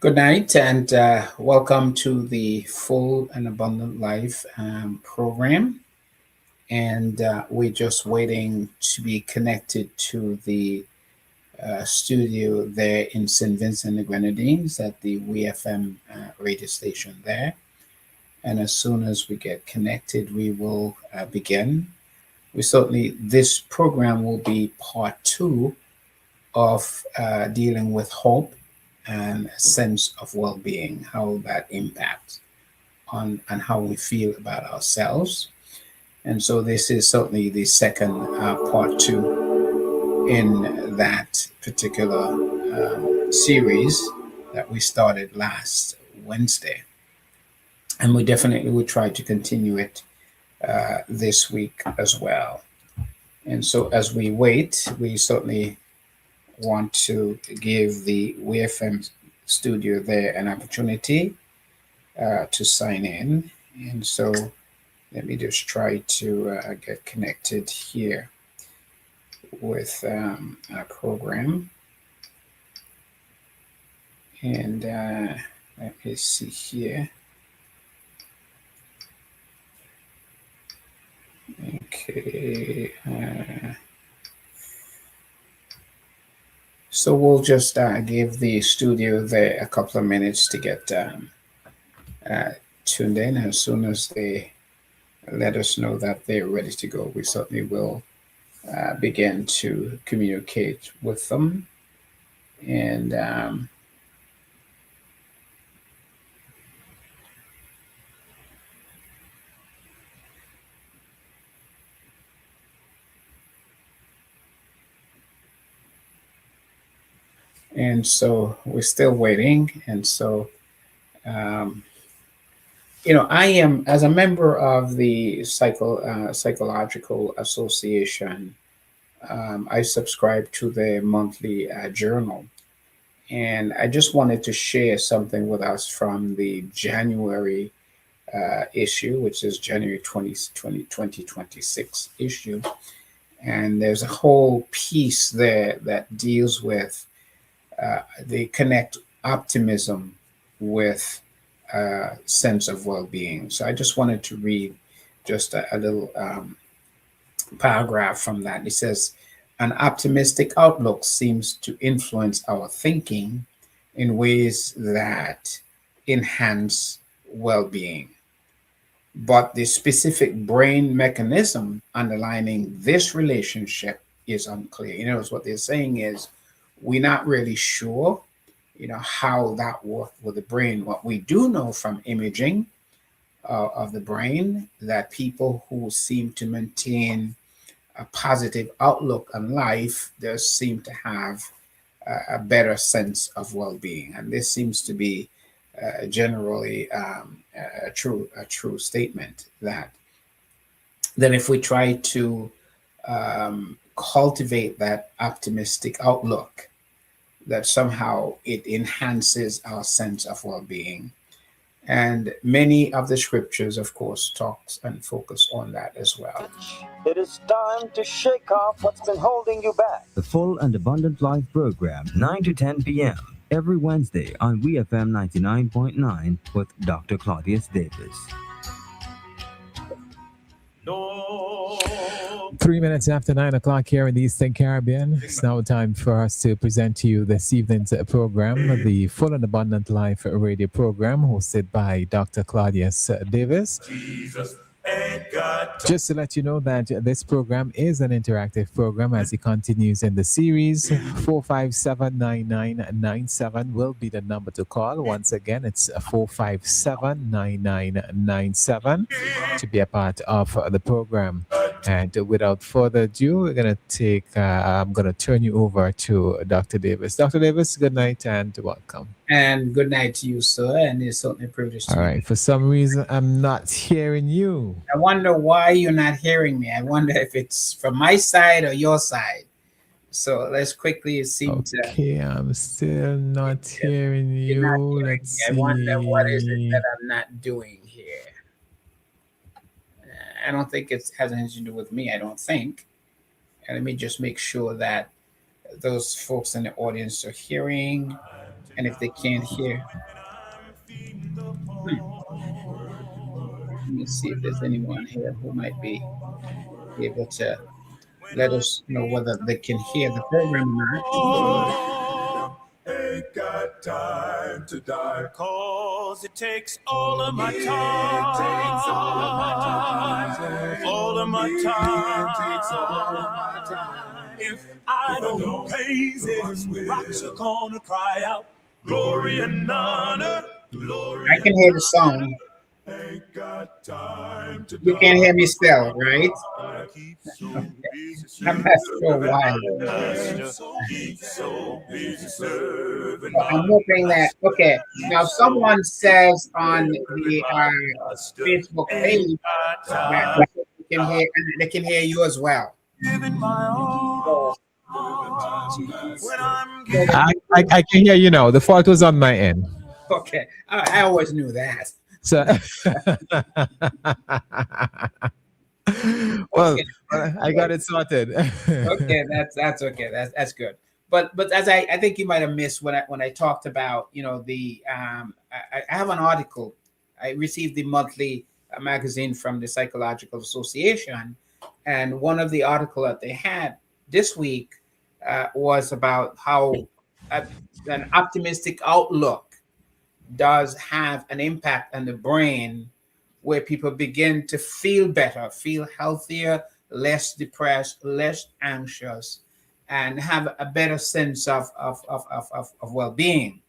Good night and welcome to the Full and Abundant Life program. And we're just waiting to be connected to the studio there in St. Vincent and the Grenadines at the WFM radio station there. And as soon as we get connected, we will begin. This program will be part two of dealing with hope and a sense of well-being, how that impacts on and how we feel about ourselves. And so this is certainly the second part two in that particular series that we started last Wednesday. And we definitely will try to continue it this week as well. And so as we wait, we certainly want to give the WFM studio there an opportunity to sign in. And so let me just try to get connected here with our program. And let me see here. Okay. So we'll just give the studio there a couple of minutes to get tuned in. As soon as they let us know that they're ready to go, we certainly will begin to communicate with them. And so we're still waiting. And so, I am, as a member of the Psychological Association, I subscribe to the monthly journal. And I just wanted to share something with us from the January issue, which is January 2026 issue. And there's a whole piece there that deals with they connect optimism with a sense of well-being. So I just wanted to read just a little paragraph from that. It says, an optimistic outlook seems to influence our thinking in ways that enhance well-being. But the specific brain mechanism underlining this relationship is unclear. What they're saying is we're not really sure, how that works with the brain. What we do know from imaging of the brain, that people who seem to maintain a positive outlook on life does seem to have a better sense of well-being, and this seems to be generally a true statement. That if we try to cultivate that optimistic outlook, that somehow it enhances our sense of well-being. And many of the scriptures, of course, talks and focus on that as well. It is time to shake off what's been holding you back. The Full and Abundant Life program, 9 to 10 p.m. every Wednesday on WFM 99.9 with Dr. Claudius Davis. 3 minutes after 9 o'clock here in the Eastern Caribbean. It's now time for us to present to you this evening's program, the Full and Abundant Life radio program, hosted by Dr. Claudius Davis. Just to let you know that this program is an interactive program as it continues in the series. 457-9997 will be the number to call. Once again, it's 457-9997 to be a part of the program. And without further ado, I'm going to turn you over to Dr. Davis. Dr. Davis, good night and welcome. And good night to you, sir. And it's certainly a privilege to All right. For some reason, I'm not hearing you. I wonder why you're not hearing me. I wonder if it's from my side or your side. So let's quickly seem to. Okay, I'm still not hearing you. Let's see. I wonder what is it that I'm not doing here. I don't think it has anything to do with me. I don't think. And let me just make sure that those folks in the audience are hearing. And if they can't hear, let me see if there's anyone here who might be able to let us know whether they can hear the program or not. Ain't got time to die, 'cause it takes all of my time. It takes all of my time. All of my time. It takes all of my time. If I don't praise it, rocks are gonna cry out, glory and honor, glory. I can hear the song. Ain't got time to You can't hear me still, right? Okay. I'm not sure why. I'm hoping that, okay, now someone says on the Facebook page that they can hear you as well. I can hear you now. The fault was on my end. Okay, I always knew that. So, well, I got it sorted. Okay, that's okay. That's good. But as I think you might have missed when I talked about, you know, the I have an article. I received the monthly magazine from the Psychological Association, and one of the article that they had this week was about how an optimistic outlook does have an impact on the brain, where people begin to feel better, feel healthier, less depressed, less anxious, and have a better sense of well-being.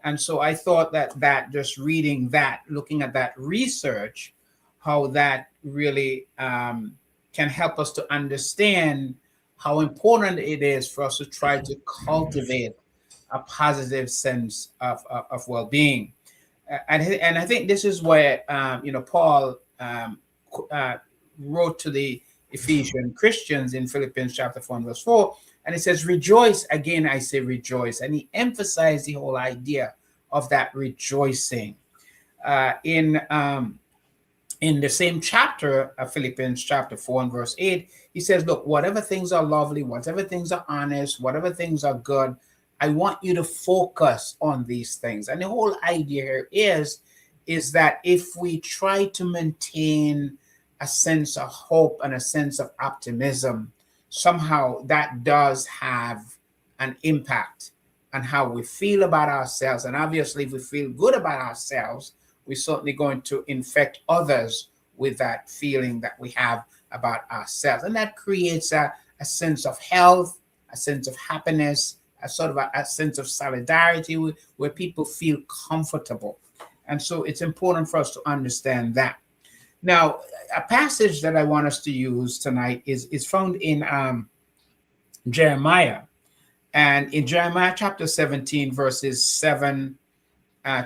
And so I thought that just reading that, looking at that research, how that really can help us to understand how important it is for us to try to cultivate a positive sense of well-being. And I think this is where Paul wrote to the Ephesian Christians in Philippians chapter 4 and verse 4, and it says, "Rejoice." Again, I say rejoice. And he emphasized the whole idea of that rejoicing. In the same chapter of Philippians chapter 4 and verse 8, he says, look, whatever things are lovely, whatever things are honest, whatever things are good, I want you to focus on these things. And the whole idea here is that if we try to maintain a sense of hope and a sense of optimism, somehow that does have an impact on how we feel about ourselves. And obviously, if we feel good about ourselves, we're certainly going to infect others with that feeling that we have about ourselves. And that creates a sense of health, a sense of happiness, a sort of a sense of solidarity where people feel comfortable. And so it's important for us to understand that. Now, a passage that I want us to use tonight is found in Jeremiah. And in Jeremiah chapter 17, verses 7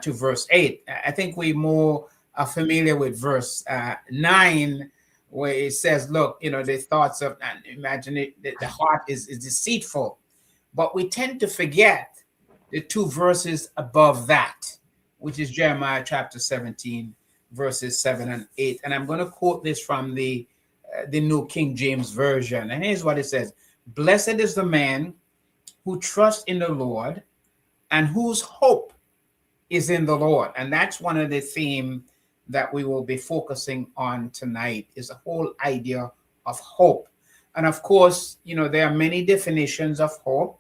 to verse 8, I think we more are familiar with verse 9, where it says, look, the thoughts of, and imagine it, the heart is deceitful. But we tend to forget the two verses above that, which is Jeremiah chapter 17, verses 7 and 8. And I'm going to quote this from the New King James Version. And here's what it says. "Blessed is the man who trusts in the Lord and whose hope is in the Lord." And that's one of the themes that we will be focusing on tonight, is the whole idea of hope. And of course, there are many definitions of hope.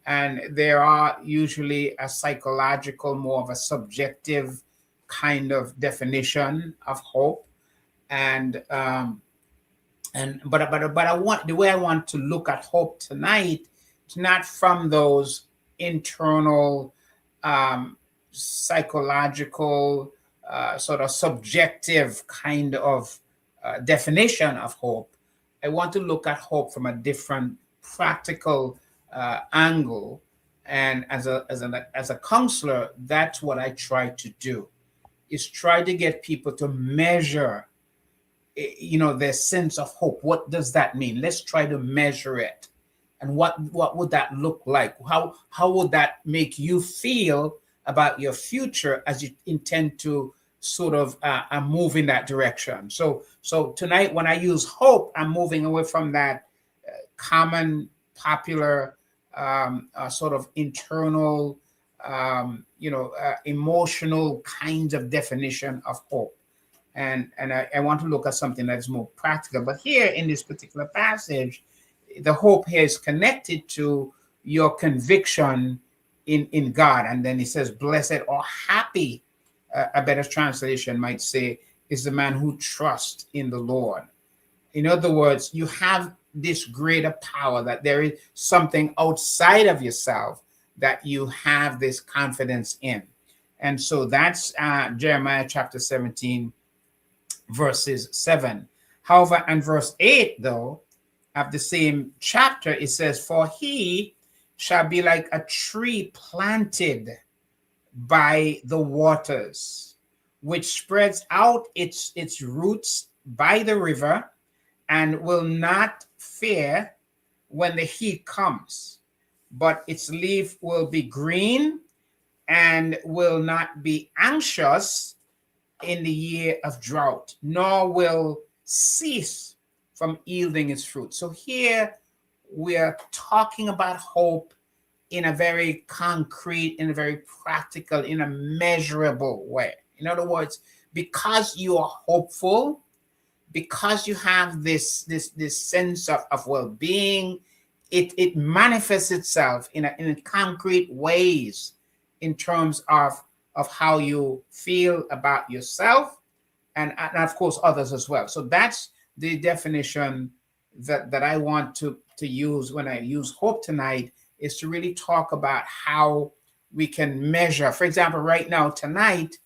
And there are usually a psychological, more of a subjective kind of definition of hope. But I want, the way I want to look at hope tonight, it's not from those internal psychological sort of subjective kind of definition of hope. I want to look at hope from a different practical angle, and as a counselor, that's what I try to do, is try to get people to measure, their sense of hope. What does that mean? Let's try to measure it, and what would that look like? How would that make you feel about your future as you intend to sort of move in that direction? So tonight, when I use hope, I'm moving away from that common, popular sort of internal emotional kinds of definition of hope. And I want to look at something that's more practical. But here in this particular passage, the hope here is connected to your conviction in God. And then he says, blessed or happy, a better translation might say, is the man who trusts in the Lord. In other words, you have this greater power, that there is something outside of yourself that you have this confidence in. And so that's Jeremiah chapter 17, verses 7. However, in verse 8, though, of the same chapter, it says, for he shall be like a tree planted by the waters, which spreads out its roots by the river, and will not fear when the heat comes, but its leaf will be green and will not be anxious in the year of drought, nor will cease from yielding its fruit. So here we are talking about hope in a very concrete, in a very practical, in a measurable way. In other words, because you are hopeful, because you have this sense of well-being, it manifests itself in concrete ways in terms of how you feel about yourself and of course others as well. So that's the definition that I want to use when I use hope tonight, is to really talk about how we can measure. For example, right now tonight,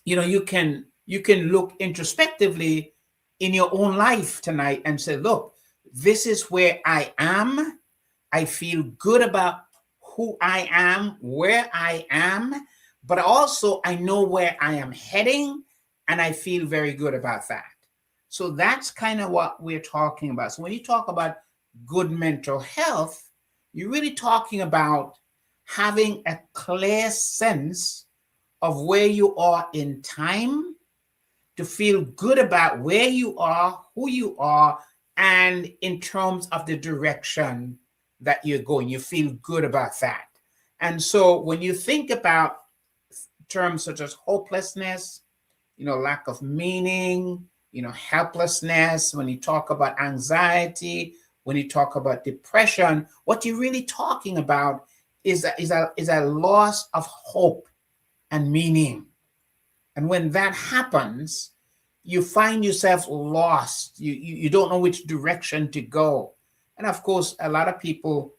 you can look introspectively in your own life tonight and say, look, this is where I am. I feel good about who I am, where I am, but also I know where I am heading, and I feel very good about that. So that's kind of what we're talking about. So when you talk about good mental health, you're really talking about having a clear sense of where you are in time, to feel good about where you are, who you are, and in terms of the direction that you're going. You feel good about that. And so when you think about terms such as hopelessness, lack of meaning, helplessness, when you talk about anxiety, when you talk about depression, what you're really talking about is a loss of hope and meaning. And when that happens, you find yourself lost. You don't know which direction to go. And of course, a lot of people,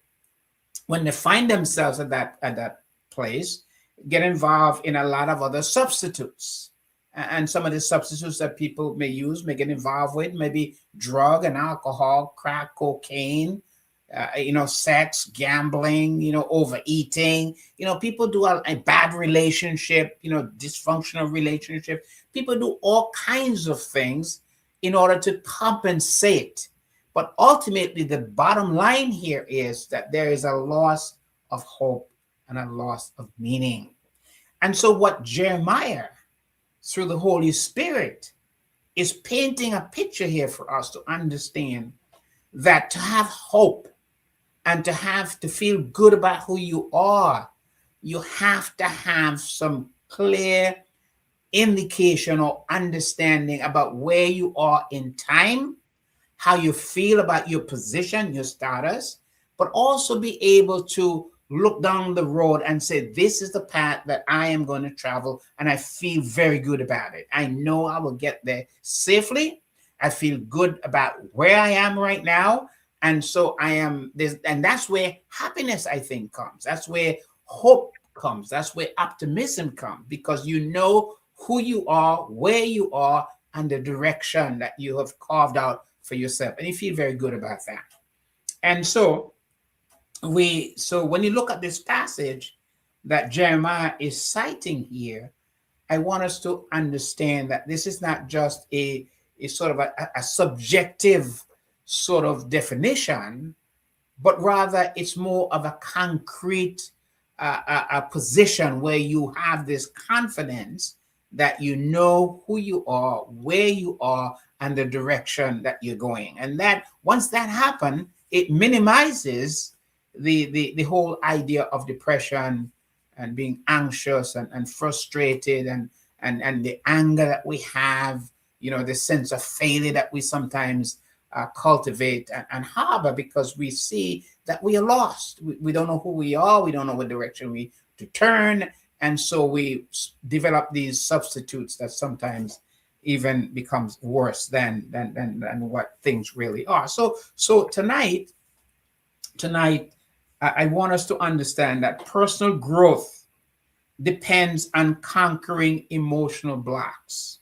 when they find themselves at that place, get involved in a lot of other substitutes. And some of the substitutes that people may get involved with, maybe drug and alcohol, crack cocaine, sex, gambling, overeating. People do a bad relationship, dysfunctional relationship. People do all kinds of things in order to compensate. But ultimately, the bottom line here is that there is a loss of hope and a loss of meaning. And so what Jeremiah, through the Holy Spirit, is painting a picture here for us to understand that to have hope and to feel good about who you are, you have to have some clear indication or understanding about where you are in time, how you feel about your position, your status, but also be able to look down the road and say, this is the path that I am going to travel, and I feel very good about it. I know I will get there safely. I feel good about where I am right now. And so and that's where happiness, I think, comes. That's where hope comes. That's where optimism comes, because you know who you are, where you are, and the direction that you have carved out for yourself. And you feel very good about that. And so when you look at this passage that Jeremiah is citing here, I want us to understand that this is not just a sort of a subjective sort of definition, but rather it's more of a concrete a position where you have this confidence that you know who you are, where you are, and the direction that you're going. And that once that happens, it minimizes the whole idea of depression and being anxious and frustrated and the anger that we have, the sense of failure that we sometimes cultivate and harbor because we see that we are lost. We don't know who we are. We don't know what direction we to turn. And so we develop these substitutes that sometimes even becomes worse than what things really are. So tonight, I want us to understand that personal growth depends on conquering emotional blocks.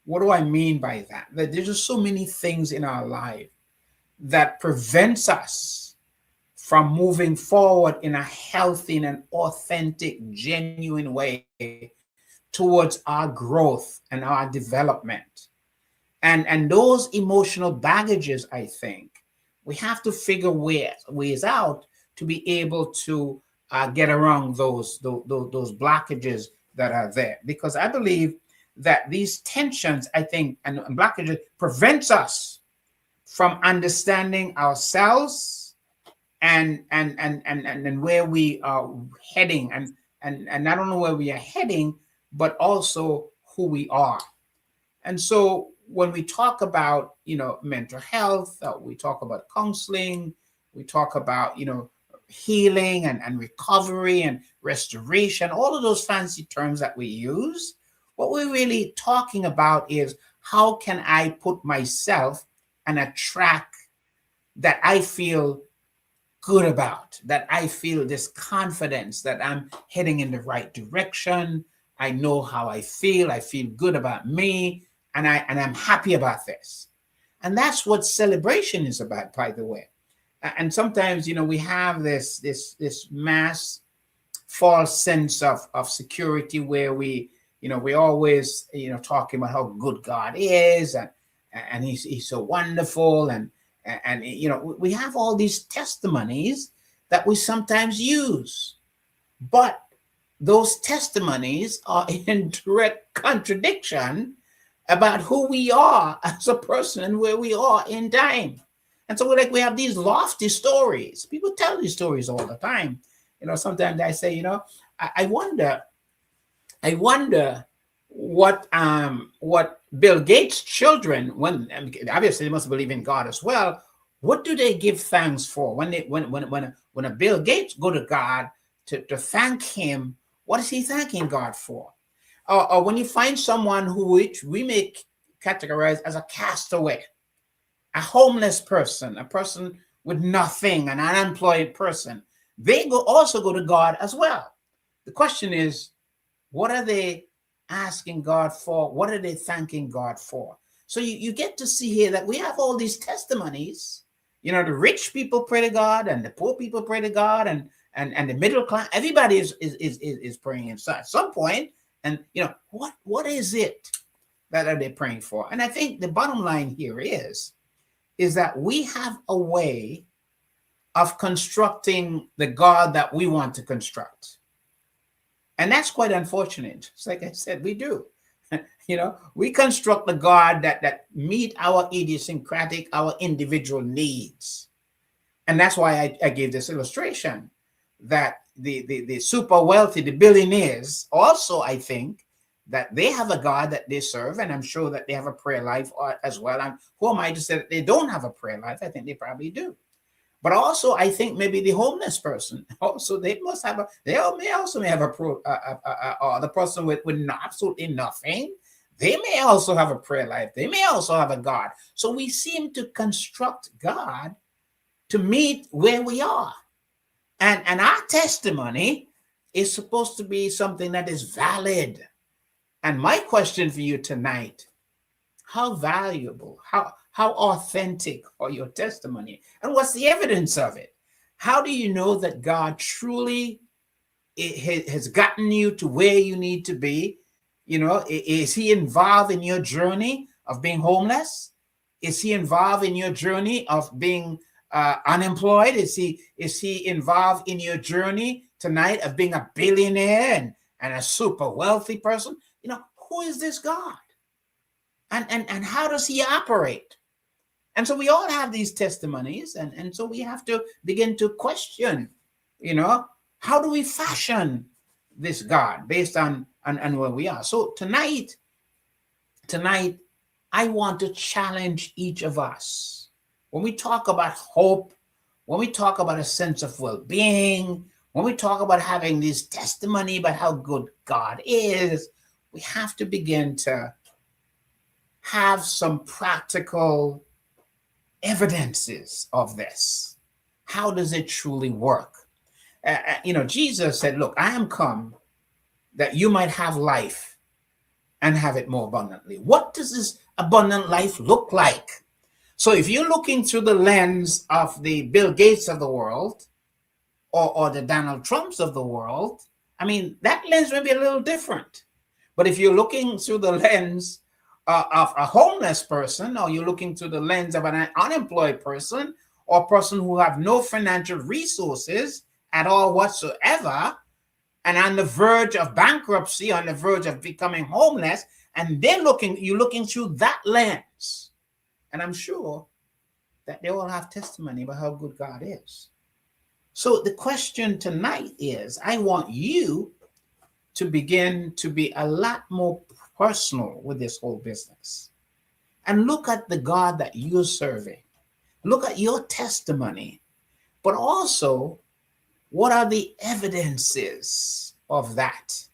What do I mean by that? That there's just so many things in our life that prevents us from moving forward in a healthy and an authentic, genuine way towards our growth and our development. And those emotional baggages, I think, we have to figure ways out to be able to get around those blockages that are there. Because I believe that these tensions, I think, and blockages prevents us from understanding ourselves and where we are heading, and not only where we are heading, but also who we are. And so when we talk about, mental health, we talk about counseling, we talk about, healing and recovery and restoration, all of those fancy terms that we use, what we're really talking about is how can I put myself on a track that I feel good about, that I feel this confidence that I'm heading in the right direction. I know how I feel good about me, and I'm happy about this. And that's what celebration is about, by the way. And sometimes, we have this mass false sense of security where we always, talking about how good God is and he's so wonderful. And we have all these testimonies that we sometimes use, but those testimonies are in direct contradiction about who we are as a person and where we are in time. And so we have these lofty stories. People tell these stories all the time. Sometimes I say, I wonder what Bill Gates' children, when obviously they must believe in God as well, what do they give thanks for when a Bill Gates go to God to thank him? What is he thanking God for? Or when you find someone which we may categorize as a castaway, a homeless person, a person with nothing, an unemployed person, they also go to God as well. The question is, what are they asking God for? What are they thanking God for? So you get to see here that we have all these testimonies. The rich people pray to God, and the poor people pray to God, and the middle class, everybody is praying at some point. And what is it that are they praying for? And I think the bottom line here is that we have a way of constructing the God that we want to construct. And that's quite unfortunate. It's like I said, we do. We construct the God that meet our idiosyncratic, our individual needs. And that's why I gave this illustration that the super wealthy, the billionaires, also, I think that they have a God that they serve, and I'm sure that they have a prayer life as well. And who am I to say that they don't have a prayer life? I think they probably do. But also, I think maybe the homeless person also they may also have the person with absolutely nothing. They may also have a prayer life. They may also have a God. So we seem to construct God to meet where we are. And our testimony is supposed to be something that is valid. And my question for you tonight, how valuable, how authentic are your testimony? And what's the evidence of it? How do you know that God truly has gotten you to where you need to be? Is he involved in your journey of being homeless? Is he involved in your journey of being unemployed? Is he involved in your journey tonight of being a billionaire and a super wealthy person? Who is this God? And how does he operate? And so we all have these testimonies, and so we have to begin to question, how do we fashion this God based on where we are. So tonight, I want to challenge each of us. When we talk about hope, when we talk about a sense of well-being, when we talk about having this testimony about how good God is, we have to begin to have some practical evidences of this. How does it truly work? Jesus said, look, I am come that you might have life and have it more abundantly. What does this abundant life look like? So if you're looking through the lens of the Bill Gates of the world or the Donald Trumps of the world, I mean, that lens may be a little different. But if you're looking through the lens of a homeless person, or you're looking through the lens of an unemployed person, or a person who have no financial resources at all whatsoever, and on the verge of bankruptcy, on the verge of becoming homeless, and you're looking through that lens. And I'm sure that they all have testimony about how good God is. So the question tonight is, I want you to begin to be a lot more personal with this whole business. And look at the God that you're serving. Look at your testimony. But also, what are the evidences of that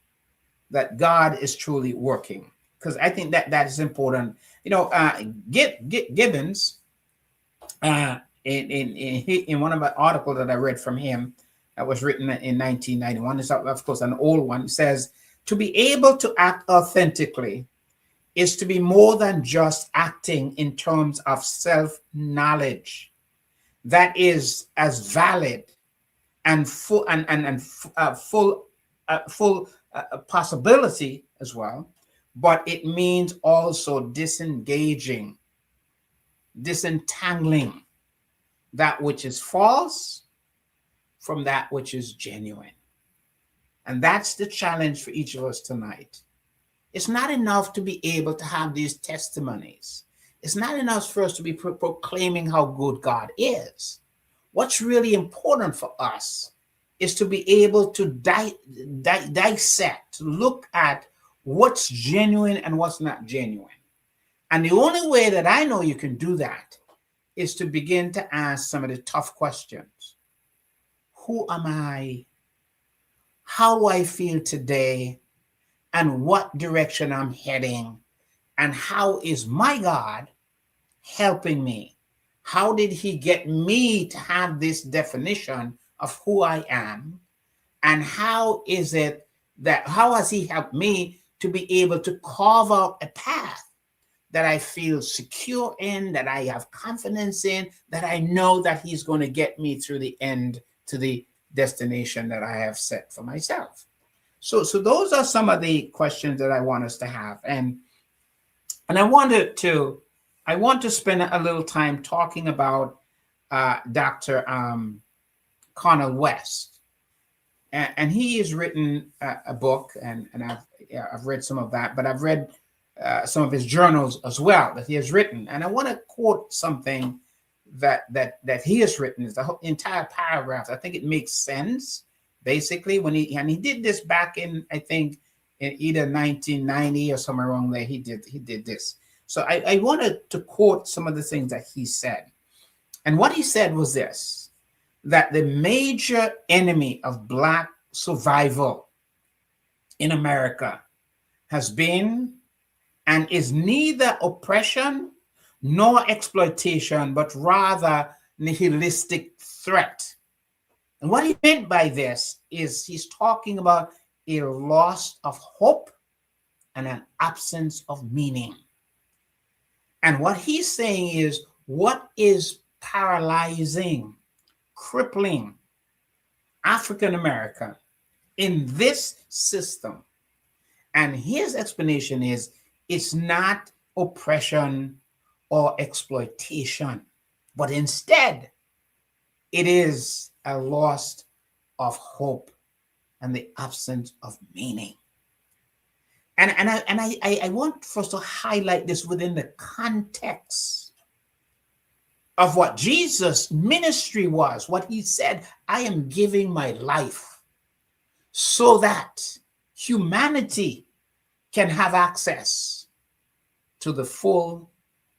God is truly working? Because I think that is important. Gibbons, in one of the articles that I read from him, that was written in 1991, it's of course an old one, says, to be able to act authentically is to be more than just acting in terms of self-knowledge that is as valid and full possibility as well, but it means also disentangling that which is false from that which is genuine. And that's the challenge for each of us tonight. It's not enough to be able to have these testimonies. It's not enough for us to be proclaiming how good God is. What's really important for us is to be able to dissect, to look at what's genuine and what's not genuine. And the only way that I know you can do that is to begin to ask some of the tough questions. Who am I? How do I feel today? And what direction I'm heading? And how is my God helping me? How did he get me to have this definition of who I am? And how has he helped me to be able to carve out a path that I feel secure in, that I have confidence in, that I know that he's going to get me through the end to the destination that I have set for myself? So those are some of the questions that I want us to have. And I want to spend a little time talking about Dr. Cornel West. And he has written a book, and I've read some of that, but I've read some of his journals as well that he has written. And I want to quote something that he has written. Is the entire paragraph. I think it makes sense, basically, when he did this back in, I think, in either 1990 or somewhere around there. He did this. So I wanted to quote some of the things that he said. And what he said was this, that the major enemy of Black survival in America has been and is neither oppression nor exploitation, but rather nihilistic threat. And what he meant by this is he's talking about a loss of hope and an absence of meaning. And what he's saying is, what is paralyzing, crippling African America in this system? And his explanation is, it's not oppression or exploitation, but instead it is a loss of hope and the absence of meaning. And I want for us to highlight this within the context of what Jesus' ministry was, what he said, I am giving my life so that humanity can have access to the full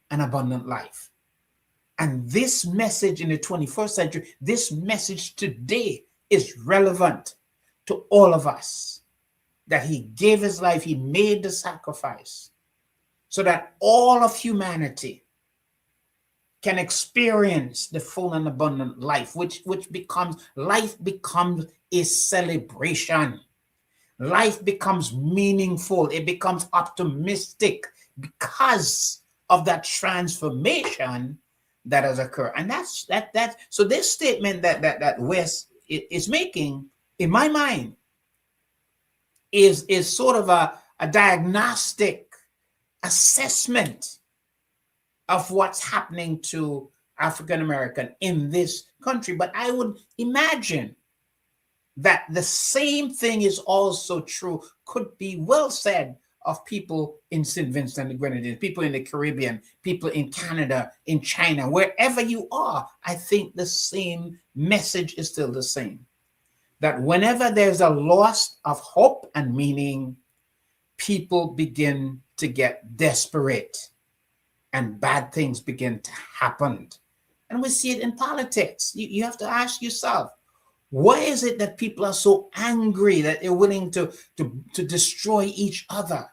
and abundant life. And this message in the 21st century, this message today is relevant to all of us, that he gave his life, he made the sacrifice so that all of humanity can experience the full and abundant life, which becomes a celebration. Life becomes meaningful. It becomes optimistic because of that transformation that has occurred. And that's so this statement that Wes is making, in my mind, is sort of a diagnostic assessment of what's happening to African American in this country. But I would imagine that the same thing is also true, could be well said of people in St. Vincent and the Grenadines, people in the Caribbean, people in Canada, in China, wherever you are. I think the same message is still the same. That whenever there's a loss of hope and meaning, people begin to get desperate and bad things begin to happen. And we see it in politics. You have to ask yourself, why is it that people are so angry that they're willing to destroy each other?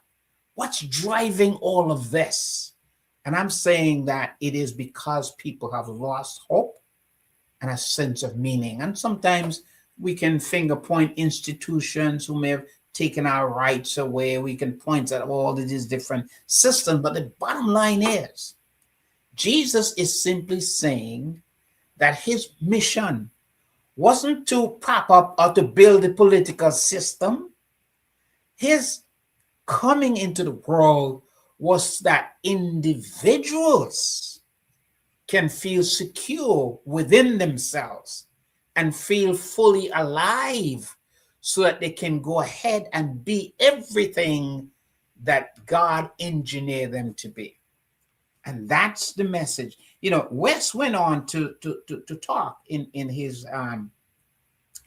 What's driving all of this? And I'm saying that it is because people have lost hope and a sense of meaning. And sometimes we can finger point institutions who may have taken our rights away. We can point at all of these different systems. But the bottom line is, Jesus is simply saying that his mission wasn't to prop up or to build a political system. His coming into the world was that individuals can feel secure within themselves and feel fully alive so that they can go ahead and be everything that God engineered them to be. And that's the message. You know, Wes went on to talk in his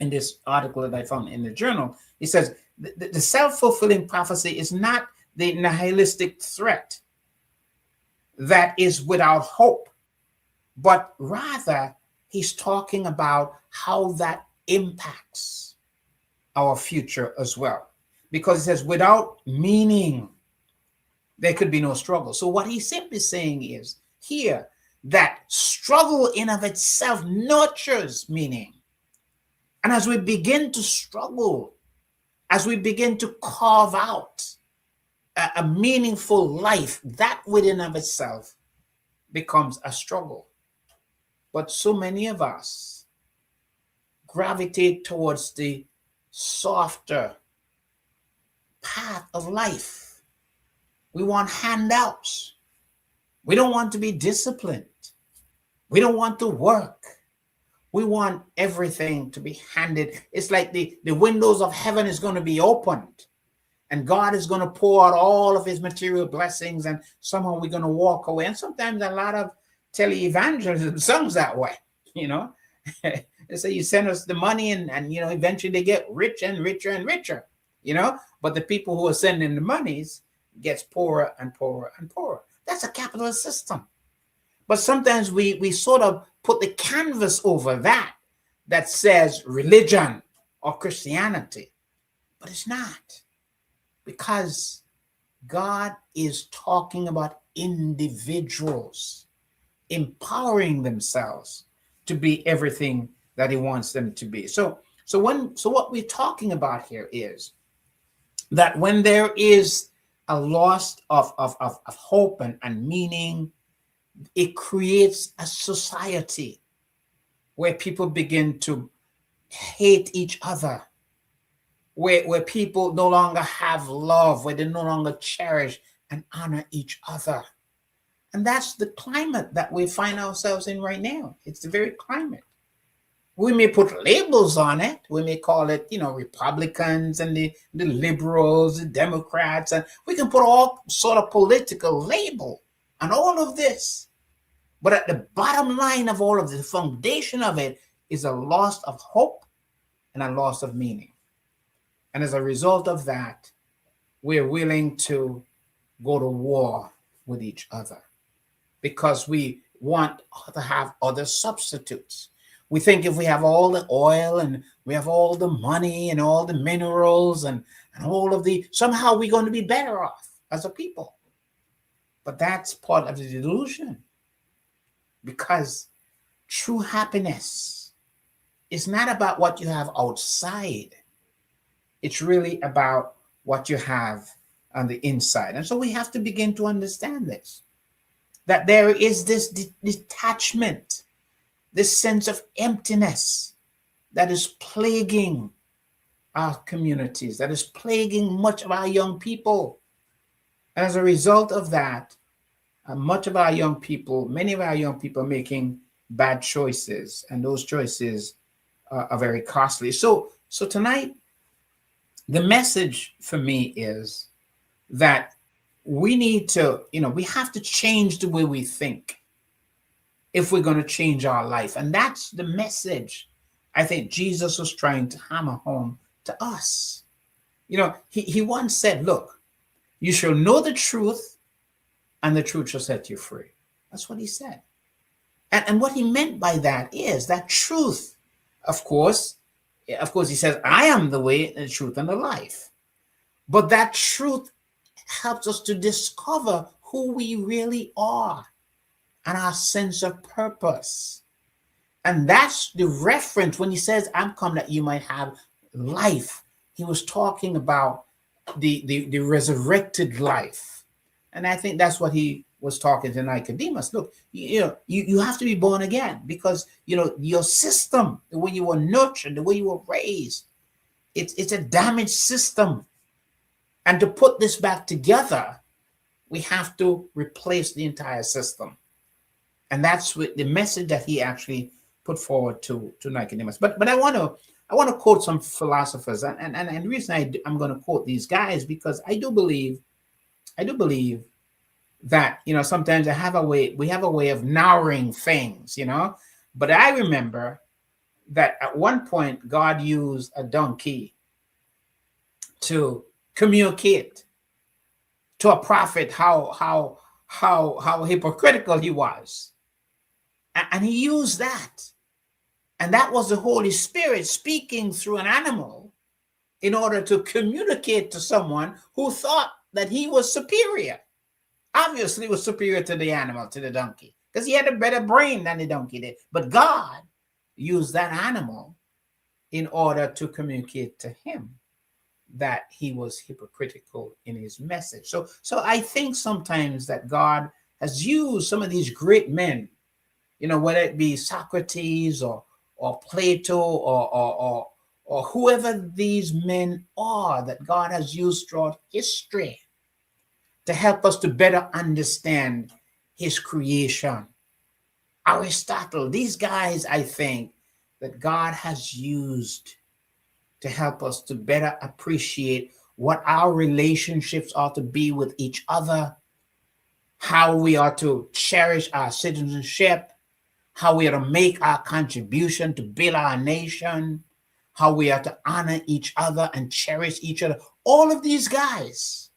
in this article that I found in the journal. He says the self-fulfilling prophecy is not the nihilistic threat that is without hope, but rather he's talking about how that impacts our future as well. Because it says without meaning, there could be no struggle. So what he's simply saying is here that struggle in of itself nurtures meaning. And as we begin to struggle, as we begin to carve out a meaningful life, that within of itself becomes a struggle. But so many of us gravitate towards the softer path of life. We want handouts. We don't want to be disciplined. We don't want to work. We want everything to be handed. It's like the windows of heaven is going to be opened and God is going to pour out all of his material blessings and somehow we're going to walk away. And sometimes a lot of tele-evangelism songs that way, you know. They say you send us the money and you know, eventually they get rich and richer and richer, you know. But the people who are sending the monies gets poorer and poorer and poorer. That's a capitalist system. But sometimes we sort of put the canvas over that says religion or Christianity, but it's not, because God is talking about individuals empowering themselves to be everything that he wants them to be. So what we're talking about here is that when there is a loss of hope and meaning, it creates a society where people begin to hate each other, where people no longer have love, where they no longer cherish and honor each other. And that's the climate that we find ourselves in right now. It's the very climate. We may put labels on it. We may call it, you know, Republicans and the liberals, the Democrats, and we can put all sort of political label on all of this. But at the bottom line of all of this, the foundation of it is a loss of hope and a loss of meaning. And as a result of that, we're willing to go to war with each other because we want to have other substitutes. We think if we have all the oil and we have all the money and all the minerals and all of the, somehow we're going to be better off as a people. But that's part of the delusion, because true happiness is not about what you have outside. It's really about what you have on the inside. And so we have to begin to understand this, that there is this detachment, this sense of emptiness that is plaguing our communities, that is plaguing much of our young people. And as a result of that, many of our young people are making bad choices, and those choices are very costly. So tonight, the message for me is that we need to, we have to change the way we think if we're going to change our life. And that's the message I think Jesus was trying to hammer home to us. He once said, look, you shall know the truth and the truth shall set you free. That's what he said. And what he meant by that is that truth, of course, he says, I am the way, the truth, and the life. But that truth helps us to discover who we really are and our sense of purpose. And that's the reference when he says, I'm come that you might have life. He was talking about the resurrected life. And I think that's what he was talking to Nicodemus. Look, you have to be born again, because your system, the way you were nurtured, the way you were raised, it's a damaged system. And to put this back together, we have to replace the entire system. And that's what the message that he actually put forward to Nicodemus. But I want to quote some philosophers, and the reason I'm going to quote these guys, because I do believe that sometimes we have a way of narrowing things, But I remember that at one point God used a donkey to communicate to a prophet how hypocritical he was, and he used that, and that was the Holy Spirit speaking through an animal in order to communicate to someone who thought that he was superior. Obviously, was superior to the animal, to the donkey, because he had a better brain than the donkey did. But God used that animal in order to communicate to him that he was hypocritical in his message. So I think sometimes that God has used some of these great men, whether it be Socrates or Plato or whoever these men are, that God has used throughout history to help us to better understand his creation. Aristotle, these guys, I think, that God has used to help us to better appreciate what our relationships are to be with each other, how we are to cherish our citizenship, how we are to make our contribution to build our nation, how we are to honor each other and cherish each other. All of these guys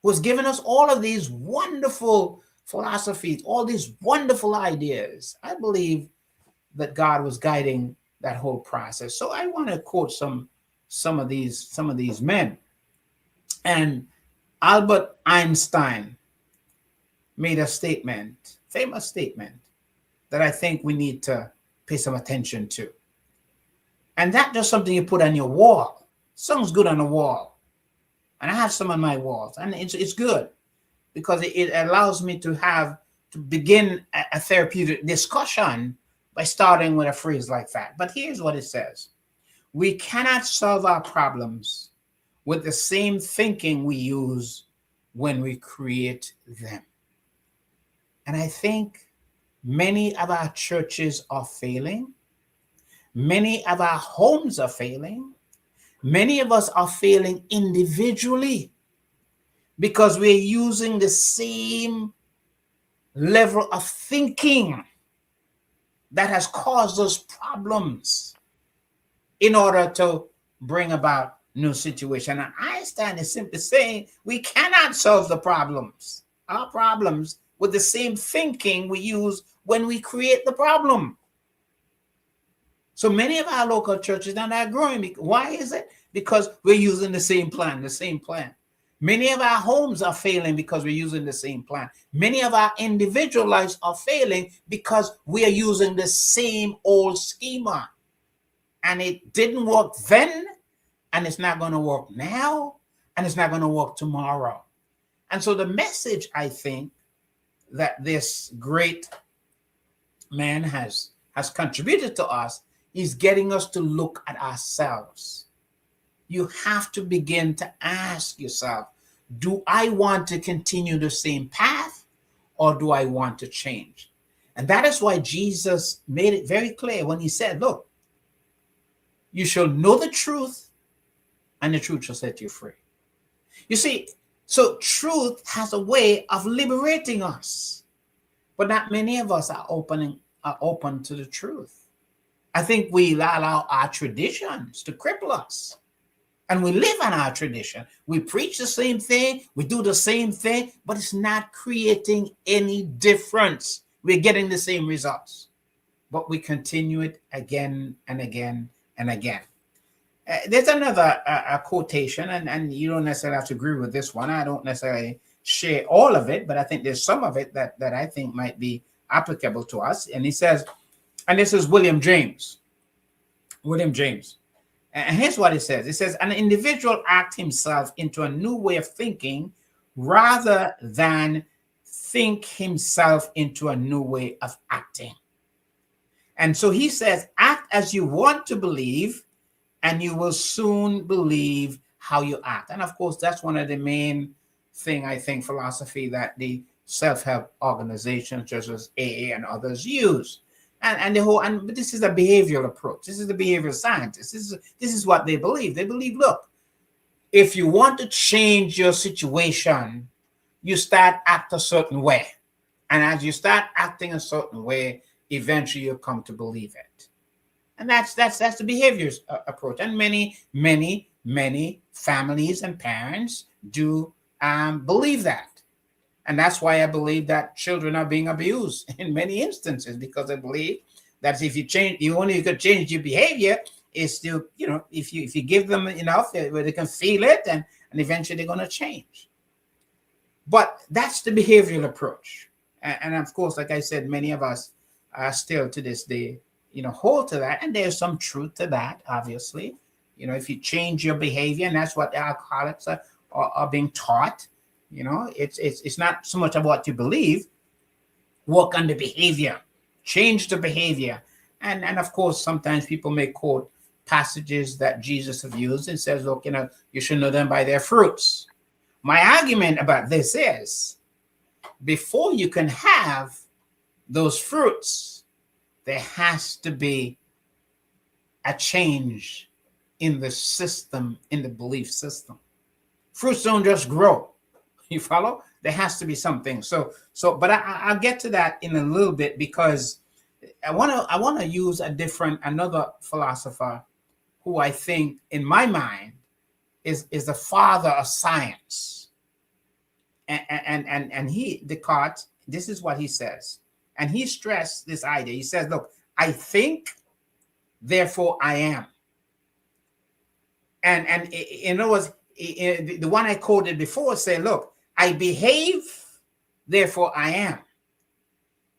who has given us all of these wonderful philosophies, all these wonderful ideas. I believe that God was guiding that whole process. So I want to quote some of these men. And Albert Einstein made a statement, famous statement, that I think we need to pay some attention to. And that's just something you put on your wall. Sounds good on the wall. And I have some on my walls, and it's good because it allows me to begin a therapeutic discussion by starting with a phrase like that. But here's what it says. We cannot solve our problems with the same thinking we use when we create them. And I think many of our churches are failing. Many of our homes are failing. Many of us are failing individually because we're using the same level of thinking that has caused us problems in order to bring about new situation. And Einstein is simply saying we cannot solve the problems, our problems, with the same thinking we use when we create the problem. So many of our local churches are not growing. Why is it? Because we're using the same plan, Many of our homes are failing because we're using the same plan. Many of our individual lives are failing because we are using the same old schema. And it didn't work then, and it's not going to work now, and it's not going to work tomorrow. And so the message, I think, that this great man has contributed to us is getting us to look at ourselves. You have to begin to ask yourself, do I want to continue the same path, or do I want to change? And that is why Jesus made it very clear when he said, look, you shall know the truth, and the truth shall set you free. You see, so truth has a way of liberating us, but not many of us are open to the truth. I think we allow our traditions to cripple us, and we live on our tradition. We preach the same thing, we do the same thing, but it's not creating any difference. We're getting the same results, but we continue it again and again and again. There's another quotation, and you don't necessarily have to agree with this one. I don't necessarily share all of it, but I think there's some of it that I think might be applicable to us. And he says, and this is William James. And here's what it says. It says, an individual acts himself into a new way of thinking rather than think himself into a new way of acting. And so he says, act as you want to believe, and you will soon believe how you act. And of course, that's one of the main thing, I think, philosophy that the self-help organizations such as AA and others use. And but this is a behavioral approach. This is the behavioral scientists. This is what they believe. They believe, look, if you want to change your situation, you start act a certain way. And as you start acting a certain way, eventually you'll come to believe it. And that's the behaviors approach. And many families and parents do believe that. And that's why I believe that children are being abused in many instances, because I believe that if you could change your behavior is to, if you give them enough where they can feel it, and eventually they're going to change. But that's the behavioral approach. And of course, like I said, many of us are still to this day, hold to that. And there's some truth to that, obviously. If you change your behavior, and that's what the alcoholics are being taught, it's not so much about what you believe. Work on the behavior, change the behavior. And of course, sometimes people may quote passages that Jesus have used and says, look, you should know them by their fruits. My argument about this is, before you can have those fruits, there has to be a change in the system, in the belief system. Fruits don't just grow. You follow? There has to be something. But I'll get to that in a little bit, because I want to use another philosopher who I think, in my mind, is the father of science. And Descartes, this is what he says. And he stressed this idea. He says, look, I think, therefore I am. And in other words, the one I quoted before said, look, I behave, therefore I am.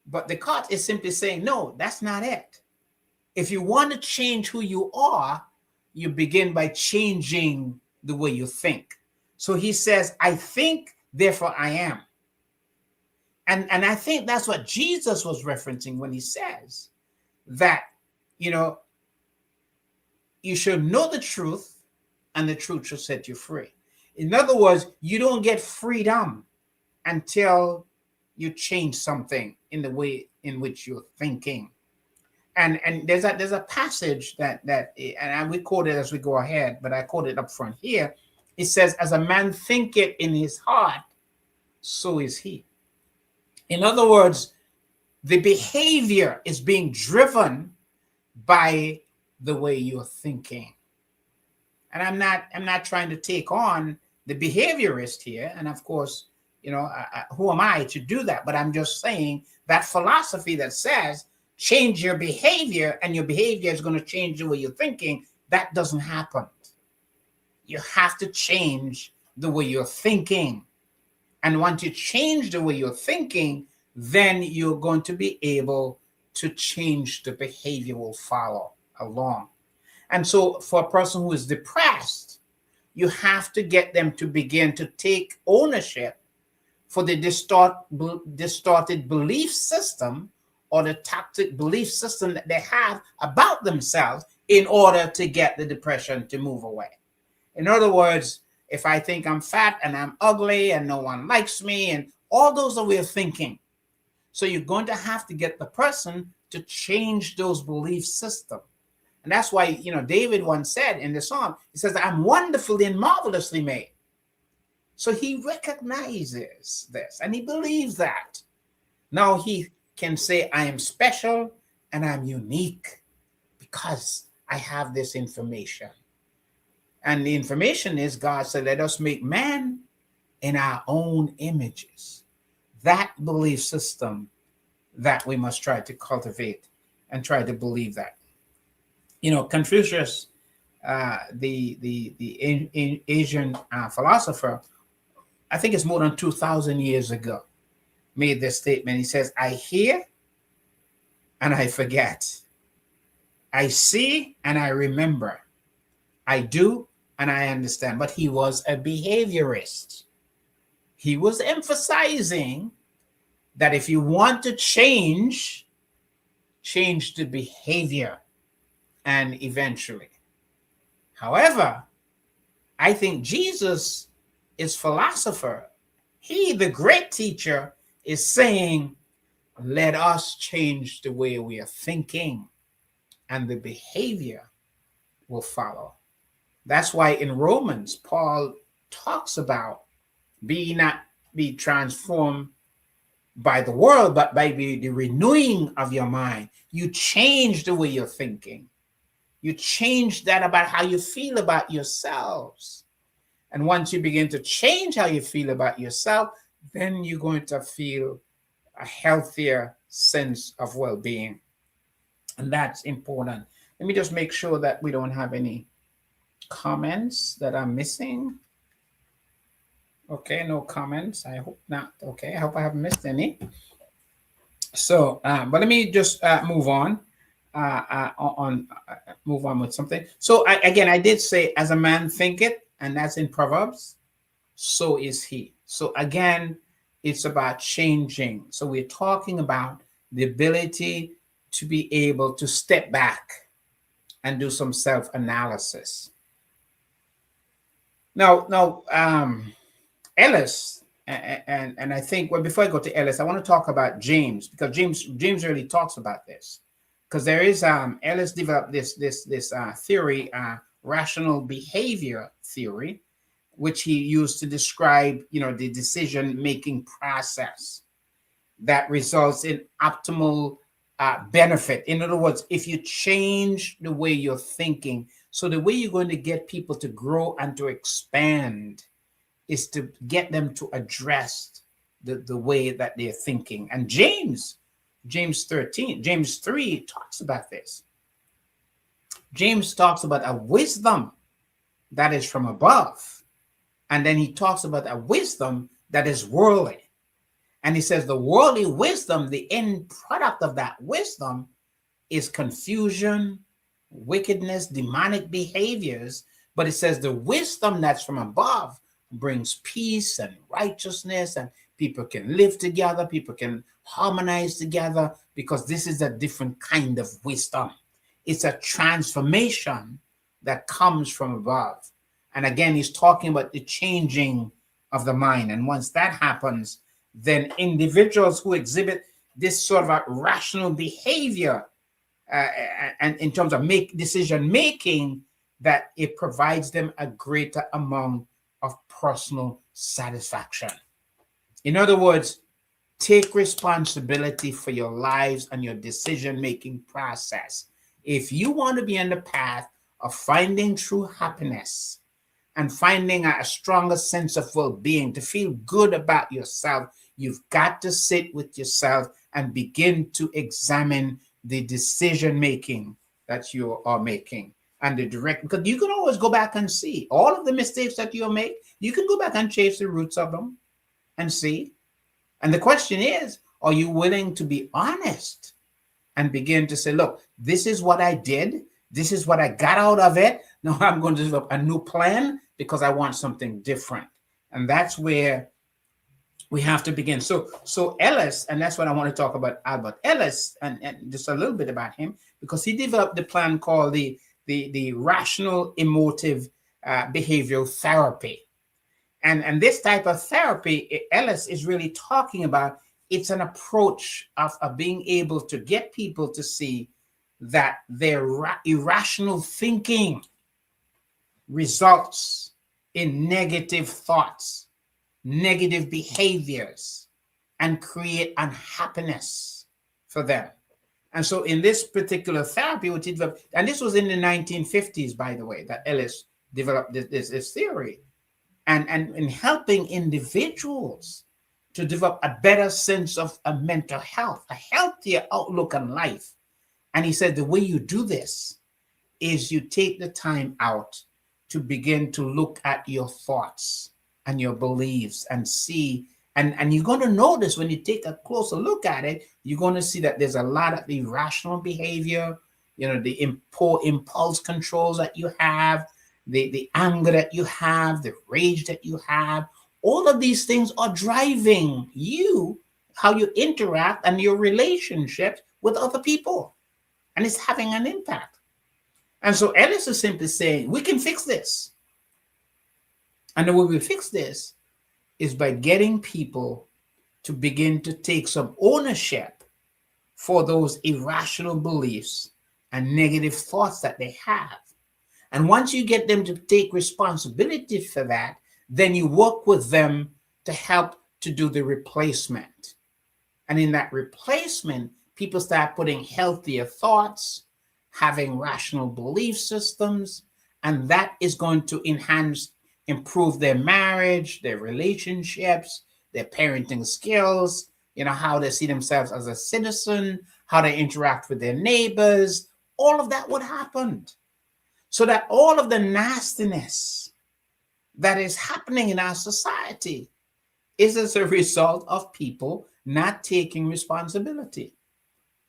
But Descartes is simply saying, no, that's not it. If you want to change who you are, you begin by changing the way you think. So he says, I think, therefore I am. And I think that's what Jesus was referencing when he says that, you should know the truth, and the truth shall set you free. In other words, you don't get freedom until you change something in the way in which you're thinking. And there's a passage that and we quote it as we go ahead, but I quote it up front here. It says, as a man thinketh in his heart, so is he. In other words, the behavior is being driven by the way you're thinking. and I'm not trying to take on the behaviorist here. And of course, who am I to do that? But I'm just saying that philosophy that says change your behavior and your behavior is going to change the way you're thinking, that doesn't happen. You have to change the way you're thinking. And once you change the way you're thinking, then you're going to be able to change the behavior will follow along. And so for a person who is depressed, you have to get them to begin to take ownership for the distorted belief system or the toxic belief system that they have about themselves in order to get the depression to move away. In other words, if I think I'm fat and I'm ugly and no one likes me, and all those are way of thinking. So you're going to have to get the person to change those belief systems. And that's why, David once said in the psalm, he says, I'm wonderfully and marvelously made. So he recognizes this and he believes that. Now he can say, I am special and I'm unique because I have this information. And the information is God said, let us make man in our own images. That belief system that we must try to cultivate and try to believe that. Confucius, the Asian philosopher, I think it's more than 2,000 years ago, made this statement. He says, I hear and I forget. I see and I remember. I do and I understand. But he was a behaviorist. He was emphasizing that if you want to change the behavior and eventually. However, I think Jesus is philosopher. He, the great teacher, is saying, let us change the way we are thinking and the behavior will follow. That's why in Romans, Paul talks about not be transformed by the world, but by the renewing of your mind. You change the way you're thinking. You change that about how you feel about yourselves. And once you begin to change how you feel about yourself, then you're going to feel a healthier sense of well-being. And that's important. Let me just make sure that we don't have any comments that I'm missing. Okay, no comments. I hope not. Okay, I hope I haven't missed any. So, but let me just move on. Move on with something. So, I did say, as a man thinketh, and that's in Proverbs, so is he. So again, it's about changing. So we're talking about the ability to be able to step back and do some self-analysis. Now, Ellis, and I think, well, before I go to Ellis, I want to talk about James, because James really talks about this. Because there is Ellis developed this theory, rational behavior theory, which he used to describe, the decision-making process that results in optimal benefit. In other words, if you change the way you're thinking, so the way you're going to get people to grow and to expand is to get them to address the way that they're thinking. And James 3 talks about this. James talks about a wisdom that is from above. And then he talks about a wisdom that is worldly. And he says the worldly wisdom, the end product of that wisdom is confusion, wickedness, demonic behaviors. But it says the wisdom that's from above brings peace and righteousness, and people can live together, people can harmonize together, because this is a different kind of wisdom. It's a transformation that comes from above. And again, he's talking about the changing of the mind. And once that happens, then individuals who exhibit this sort of a rational behavior and in terms of decision making, that it provides them a greater amount of personal satisfaction. In other words, take responsibility for your lives and your decision making process. If you want to be on the path of finding true happiness and finding a stronger sense of well-being, to feel good about yourself, you've got to sit with yourself and begin to examine the decision making that you are making and the direct, because you can always go back and see all of the mistakes that you make. You can go back and chase the roots of them and see. And the question is, are you willing to be honest and begin to say, look, this is what I did. This is what I got out of it. Now I'm going to develop a new plan because I want something different. And that's where we have to begin. So Ellis, and that's what I want to talk about Albert Ellis, and just a little bit about him, because he developed the plan called the rational emotive behavioral therapy. And this type of therapy, Ellis is really talking about, it's an approach of being able to get people to see that their irrational thinking results in negative thoughts, negative behaviors, and create unhappiness for them. And so in this particular therapy, which he developed, and this was in the 1950s, by the way, that Ellis developed this theory, and in helping individuals to develop a better sense of mental health, a healthier outlook on life. And he said the way you do this is you take the time out to begin to look at your thoughts and your beliefs and see, and you're going to notice when you take a closer look at it, you're going to see that there's a lot of irrational behavior, the poor impulse controls that you have, the anger that you have, the rage that you have. All of these things are driving you, how you interact and your relationships with other people. And it's having an impact. And so Ellis is simply saying, we can fix this. And the way we fix this is by getting people to begin to take some ownership for those irrational beliefs and negative thoughts that they have. And once you get them to take responsibility for that, then you work with them to help to do the replacement. And in that replacement, people start putting healthier thoughts, having rational belief systems, and that is going to improve their marriage, their relationships, their parenting skills, how they see themselves as a citizen, how they interact with their neighbors. All of that would happen. So that all of the nastiness that is happening in our society is as a result of people not taking responsibility.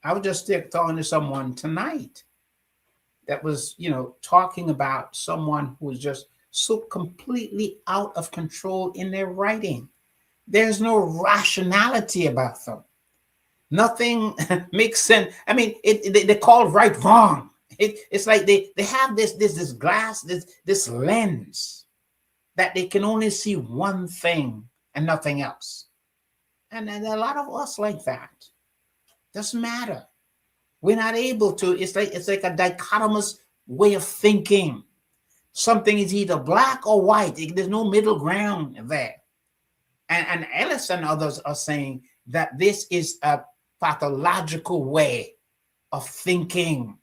I was just talking to someone tonight that was, talking about someone who was just so completely out of control in their writing. There's no rationality about them. Nothing makes sense. I mean, they call right wrong. It's like they have this glass, this lens that they can only see one thing and nothing else. And a lot of us like that. Doesn't matter. We're not able to. It's like a dichotomous way of thinking. Something is either black or white. There's no middle ground there. And Ellis and others are saying that this is a pathological way of thinking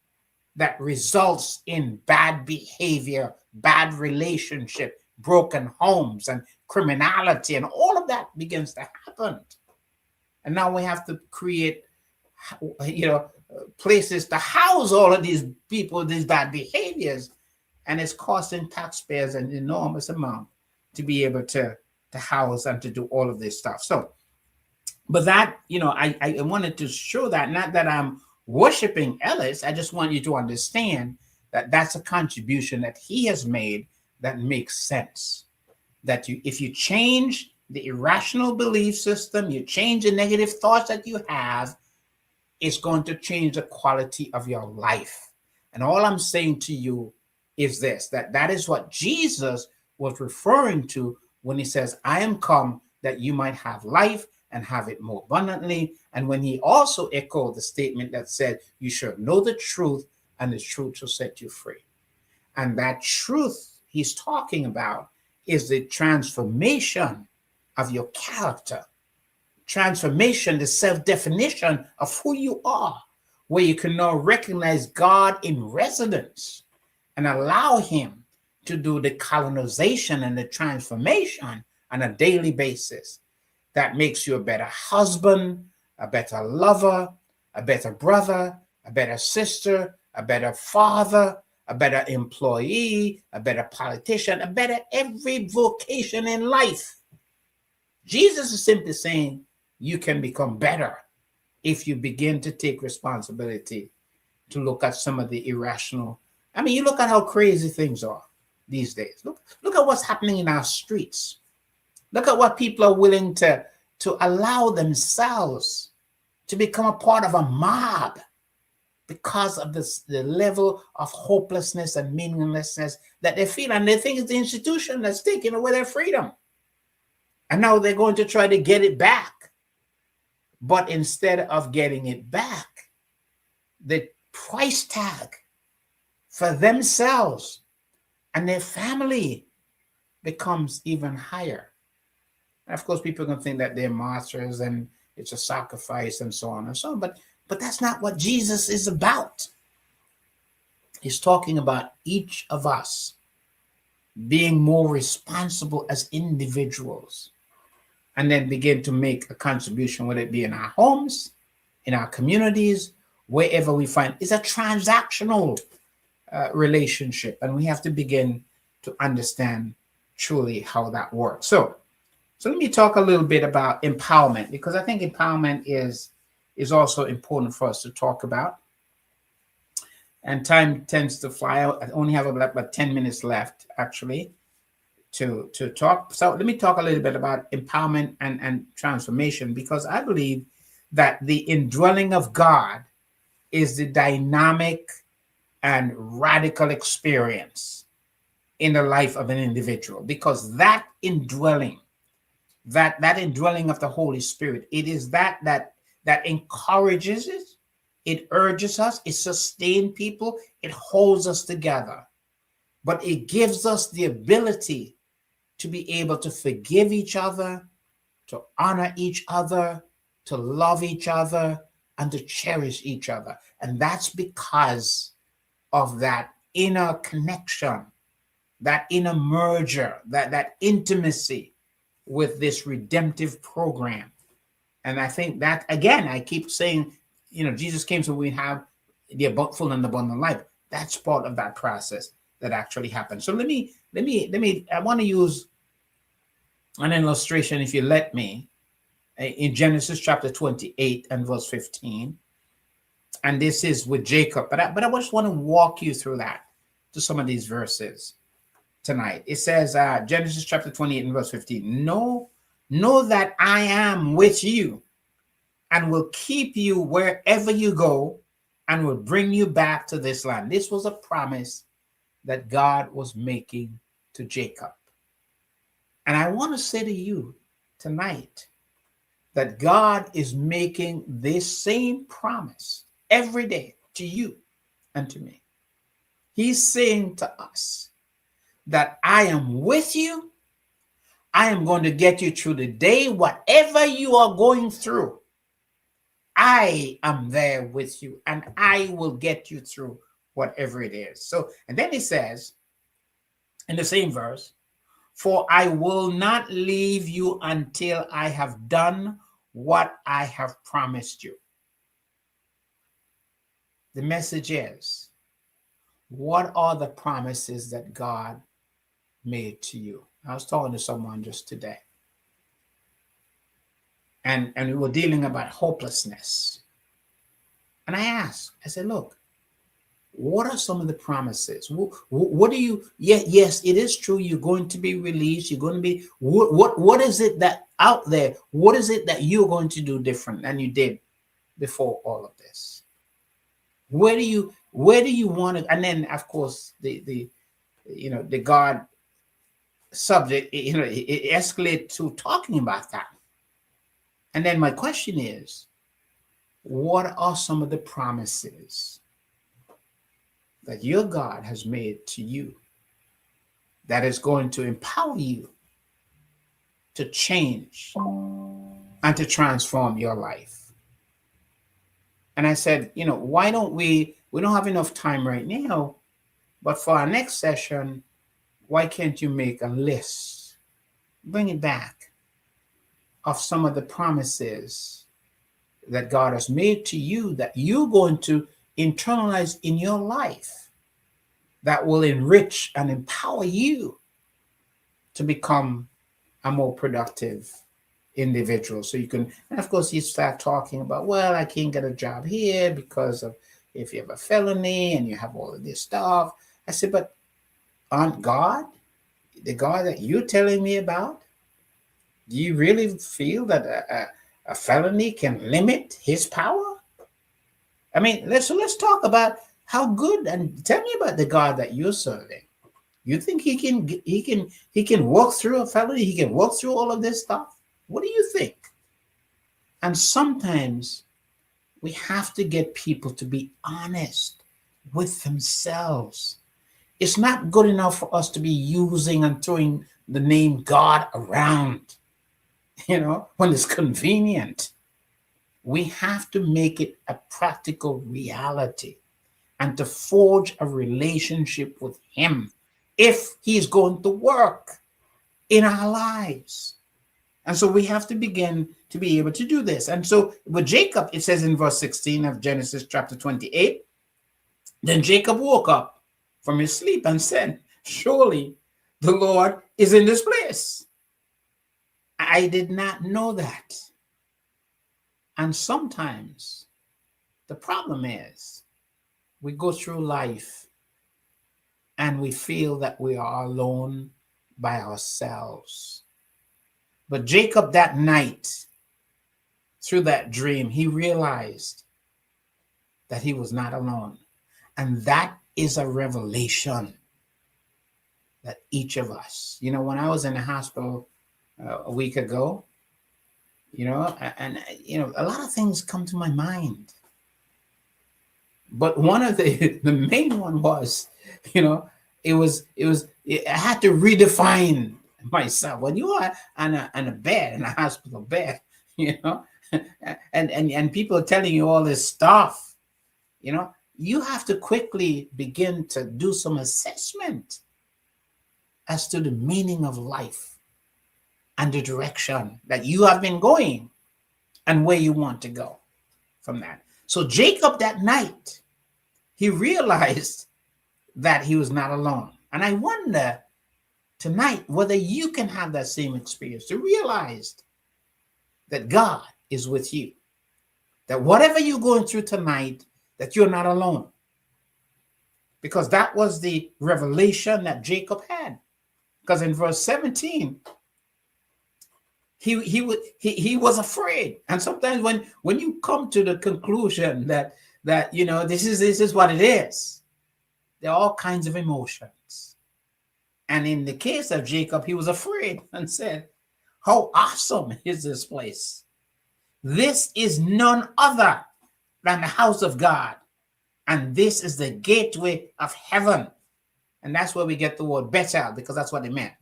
that results in bad behavior, bad relationship, broken homes, and criminality, and all of that begins to happen. And now we have to create, places to house all of these people, these bad behaviors, and it's costing taxpayers an enormous amount to be able to house and to do all of this stuff. So, but that, I wanted to show that, not that I'm worshiping Ellis, I just want you to understand that that's a contribution that he has made that makes sense. That if you change the irrational belief system, you change the negative thoughts that you have, it's going to change the quality of your life. And all I'm saying to you is this, that is what Jesus was referring to when he says, I am come that you might have life and have it more abundantly. And when he also echoed the statement that said, you should know the truth and the truth shall set you free. And that truth he's talking about is the transformation of your character, transformation, the self-definition of who you are, where you can now recognize God in residence and allow him to do the colonization and the transformation on a daily basis that makes you a better husband, a better lover, a better brother, a better sister, a better father, a better employee, a better politician, a better every vocation in life. Jesus is simply saying you can become better if you begin to take responsibility to look at some of the irrational. I mean, you look at how crazy things are these days. Look at what's happening in our streets. Look at what people are willing to allow themselves to become a part of a mob because of the level of hopelessness and meaninglessness that they feel. And they think it's the institution that's taking away their freedom. And now they're going to try to get it back. But instead of getting it back, the price tag for themselves and their family becomes even higher. And of course, people are going to think that they're martyrs and it's a sacrifice and so on and so on. But that's not what Jesus is about. He's talking about each of us being more responsible as individuals and then begin to make a contribution, whether it be in our homes, in our communities, wherever we find. It's a transactional relationship, and we have to begin to understand truly how that works. So let me talk a little bit about empowerment, because I think empowerment is also important for us to talk about. And time tends to fly out. I only have about 10 minutes left, actually, to talk. So let me talk a little bit about empowerment and transformation, because I believe that the indwelling of God is the dynamic and radical experience in the life of an individual, because that indwelling of the Holy Spirit, it is that encourages it, it urges us, it sustains people, it holds us together, but it gives us the ability to be able to forgive each other, to honor each other, to love each other, and to cherish each other. And that's because of that inner connection, that inner merger, that intimacy with this redemptive program. And I think that, again, I keep saying, Jesus came so we have the full and abundant life. That's part of that process that actually happens. So let me, I want to use an illustration, if you let me, in Genesis chapter 28 and verse 15. And this is with Jacob. But I just want to walk you through that, to some of these verses tonight. It says, Genesis chapter 28 and verse 15, know that I am with you and will keep you wherever you go and will bring you back to this land. This was a promise that God was making to Jacob. And I want to say to you tonight that God is making this same promise every day to you and to me. He's saying to us that I am with you. I am going to get you through the day, whatever you are going through. I am there with you, and I will get you through whatever it is. So, and then he says in the same verse, for I will not leave you until I have done what I have promised you. The message is, what are the promises that God made to you? I was talking to someone just today. And we were dealing about hopelessness. And I said, look, what are some of the promises? What do you, yes, it is true. You're going to be released. You're going to be, what is it that out there? What is it that you're going to do different than you did before all of this? Where do you want to, and then of course, the God subject, it escalates to talking about that. And then my question is, what are some of the promises that your God has made to you that is going to empower you to change and to transform your life? And I said, why don't we don't have enough time right now But for our next session, why can't you make a list? Bring it back of some of the promises that God has made to you that you're going to internalize in your life that will enrich and empower you to become a more productive individual. So you can, and of course, you start talking about, well, I can't get a job here because of if you have a felony and you have all of this stuff. I said, but aren't God, the God that you're telling me about, do you really feel that a felony can limit his power? I mean, let's talk about how good, and tell me about the God that you're serving. You think he can walk through a felony? He can walk through all of this stuff? What do you think? And sometimes we have to get people to be honest with themselves. It's not good enough for us to be using and throwing the name God around, when it's convenient. We have to make it a practical reality and to forge a relationship with him if he's going to work in our lives. And so we have to begin to be able to do this. And so with Jacob, it says in verse 16 of Genesis chapter 28, then Jacob woke up from his sleep and said, surely the Lord is in this place. I did not know that. And sometimes the problem is we go through life and we feel that we are alone by ourselves. But Jacob that night, through that dream, he realized that he was not alone. And that is a revelation that each of us, when I was in the hospital a week ago, and a lot of things come to my mind. But one of the main one was, I had to redefine myself. When you are on a bed, in a hospital bed, and people are telling you all this stuff, you have to quickly begin to do some assessment as to the meaning of life and the direction that you have been going and where you want to go from that. So Jacob that night, he realized that he was not alone. And I wonder tonight whether you can have that same experience, to realize that God is with you, that whatever you're going through tonight, that you're not alone. Because that was the revelation that Jacob had. Because in verse 17, he was afraid. And sometimes when you come to the conclusion that this is what it is, there are all kinds of emotions. And in the case of Jacob, he was afraid and said, how awesome is this place? This is none other than the house of God. And this is the gateway of heaven. And that's where we get the word Bethel, because that's what it meant.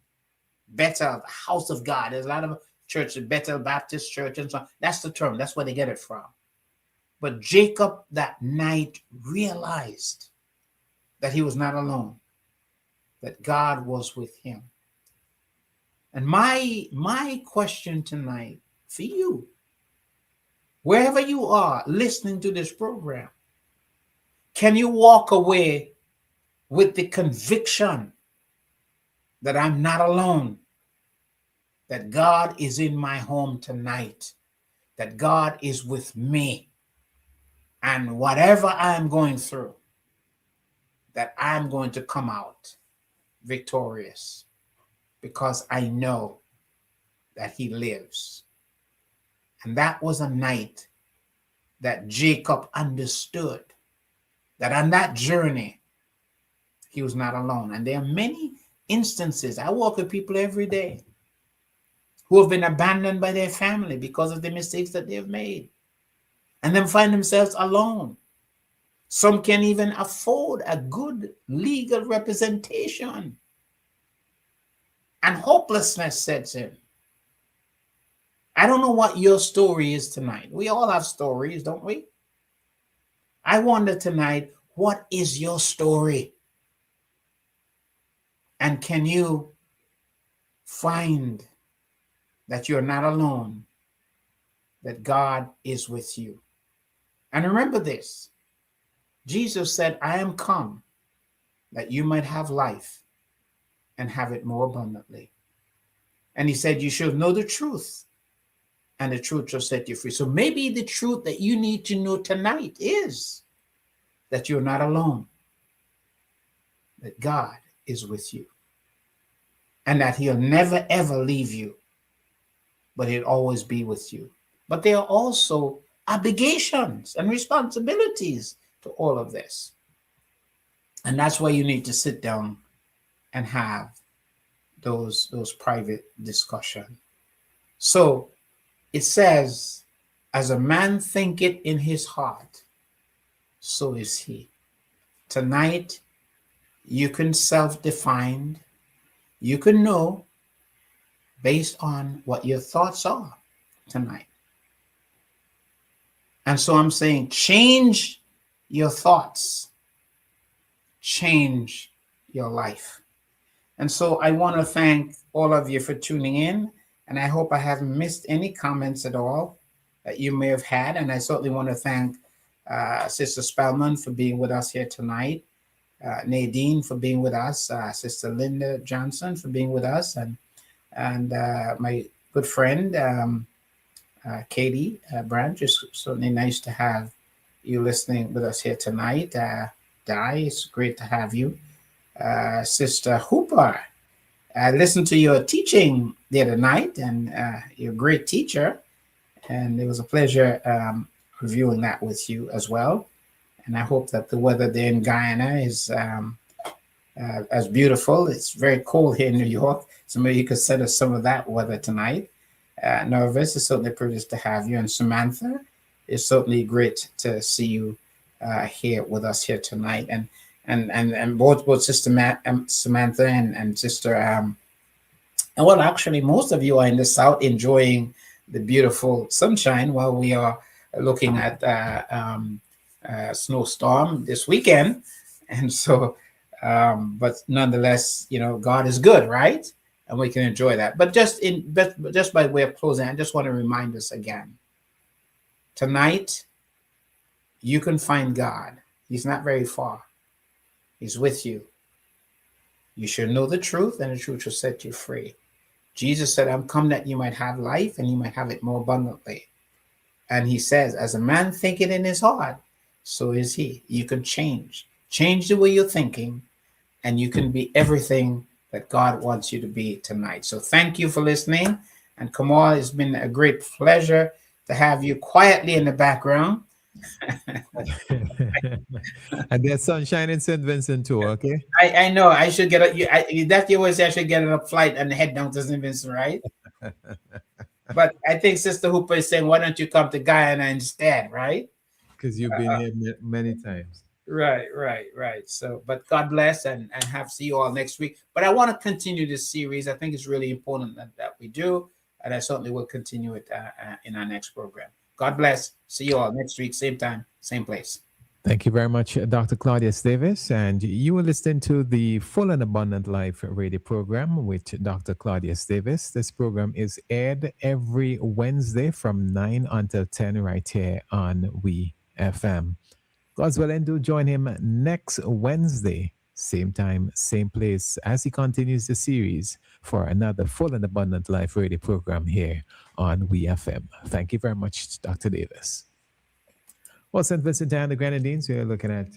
Bethel, the house of God. There's a lot of churches, Bethel Baptist Church and so on. That's the term. That's where they get it from. But Jacob that night realized that he was not alone, that God was with him. And my question tonight for you, wherever you are listening to this program, can you walk away with the conviction that I'm not alone, that God is in my home tonight, that God is with me, and whatever I'm going through, that I'm going to come out victorious because I know that he lives. And that was a night that Jacob understood that on that journey, he was not alone. And there are many instances. I walk with people every day who have been abandoned by their family because of the mistakes that they've made, and then find themselves alone. Some can't even afford a good legal representation. And hopelessness sets in. I don't know what your story is tonight. We all have stories, don't we? I wonder tonight, what is your story? And can you find that you're not alone, that God is with you? And remember this, Jesus said, I am come that you might have life and have it more abundantly. And he said, you should know the truth, and the truth shall set you free. So maybe the truth that you need to know tonight is that you're not alone, that God is with you, and that he'll never, ever leave you, but he'll always be with you. But there are also obligations and responsibilities to all of this. And that's why you need to sit down and have those private discussion. So it says, as a man thinketh in his heart, so is he. Tonight, you can self-define. You can know based on what your thoughts are tonight. And so I'm saying, change your thoughts, change your life. And so I want to thank all of you for tuning in. And I hope I haven't missed any comments at all that you may have had. And I certainly want to thank Sister Spellman for being with us here tonight, Nadine for being with us, Sister Linda Johnson for being with us, and my good friend Katie Branch. It's certainly nice to have you listening with us here tonight. Di, it's great to have you. Sister Hooper, I listened to your teaching the other night, and you're a great teacher, and it was a pleasure reviewing that with you as well. And I hope that the weather there in Guyana is as beautiful. It's very cold here in New York, so maybe you could send us some of that weather tonight. Nervous, it's certainly a privilege to have you. And Samantha, it's certainly great to see you here with us here tonight. And both Sister Samantha and Sister, and well, actually, most of you are in the South enjoying the beautiful sunshine while we are looking at snowstorm this weekend. And so, but nonetheless, you know, God is good, right? And we can enjoy that. But just by way of closing, I just want to remind us again, tonight, you can find God. He's not very far. He's with you. You should know the truth, and the truth shall set you free. Jesus said, I'm come that you might have life, and you might have it more abundantly. And he says, as a man thinketh in his heart, so is he. You can change the way you're thinking, and you can be everything that God wants you to be tonight. So thank you for listening. And Kamal, it's been a great pleasure to have you quietly in the background. And there's sunshine in St. Vincent too, okay? I know I should get that you always say I should get on a flight and head down to St. Vincent, right? But I think Sister Hooper is saying, why don't you come to Guyana instead, right? Because you've been here many times. Right. So, but God bless and see you all next week. But I want to continue this series. I think it's really important that we do. And I certainly will continue it in our next program. God bless. See you all next week, same time, same place. Thank you very much, Dr. Claudius Davis. And you were listening to the Full and Abundant Life radio program with Dr. Claudius Davis. This program is aired every Wednesday from 9 until 10 right here on We FM. God's willing, do join him next Wednesday, same time, same place, as he continues the series for another Full and Abundant Life radio program here on We FM. Thank you very much, Dr. Davis. Well, St. Vincent and the Grenadines, we are looking at